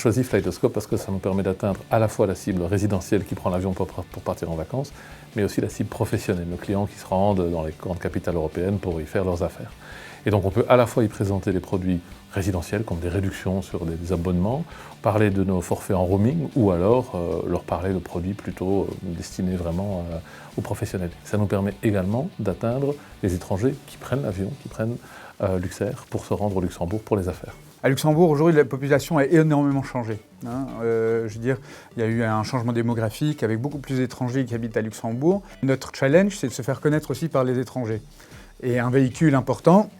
choisi Flightoscope parce que ça nous permet d'atteindre à la fois la cible résidentielle qui prend l'avion pour partir en vacances, mais aussi la cible professionnelle, nos clients qui se rendent dans les grandes capitales européennes pour y faire leurs affaires. Et donc on peut à la fois y présenter des produits résidentiels comme des réductions sur des abonnements, parler de nos forfaits en roaming ou alors leur parler de produits plutôt destinés vraiment aux professionnels. Ça nous permet également d'atteindre les étrangers qui prennent l'avion, qui prennent Luxair pour se rendre au Luxembourg pour les affaires. À Luxembourg, aujourd'hui, la population a énormément changé. Je veux dire, il y a eu un changement démographique avec beaucoup plus d'étrangers qui habitent à Luxembourg. Notre challenge, c'est de se faire connaître aussi par les étrangers. Et un véhicule important,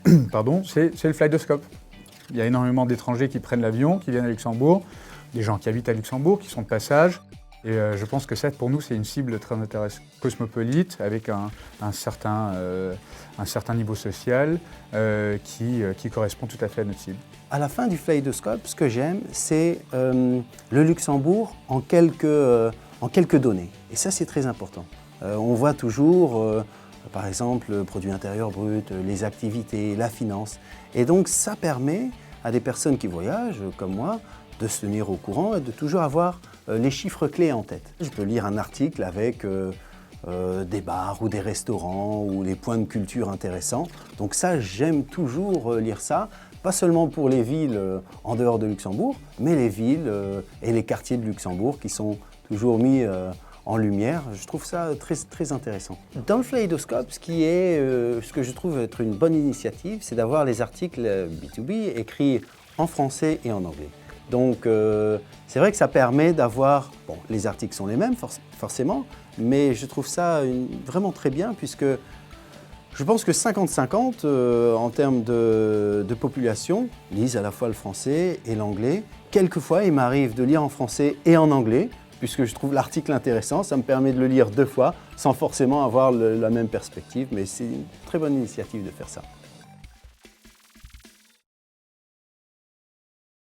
c'est le Flightoscope. Il y a énormément d'étrangers qui prennent l'avion, qui viennent à Luxembourg, des gens qui habitent à Luxembourg, qui sont de passage. Et je pense que ça, pour nous, c'est une cible très intéressante, cosmopolite, avec un certain niveau social qui correspond tout à fait à notre cible. À la fin du Flightoscope, ce que j'aime, c'est le Luxembourg en quelques données. Et ça, c'est très important. On voit toujours, par exemple, le produit intérieur brut, les activités, la finance. Et donc, ça permet à des personnes qui voyagent, comme moi, de se tenir au courant et de toujours avoir les chiffres clés en tête. Je peux lire un article avec des bars ou des restaurants ou les points de culture intéressants. Donc ça, j'aime toujours lire ça, pas seulement pour les villes en dehors de Luxembourg, mais les villes et les quartiers de Luxembourg qui sont toujours mis en lumière. Je trouve ça très, très intéressant. Dans le Flightoscope, ce que je trouve être une bonne initiative, c'est d'avoir les articles B2B écrits en français et en anglais. Donc c'est vrai que ça permet d'avoir, bon, les articles sont les mêmes forcément, mais je trouve ça vraiment très bien puisque je pense que 50-50 en termes de population lisent à la fois le français et l'anglais. Quelquefois, il m'arrive de lire en français et en anglais puisque je trouve l'article intéressant, ça me permet de le lire 2 fois sans forcément avoir la même perspective, mais c'est une très bonne initiative de faire ça.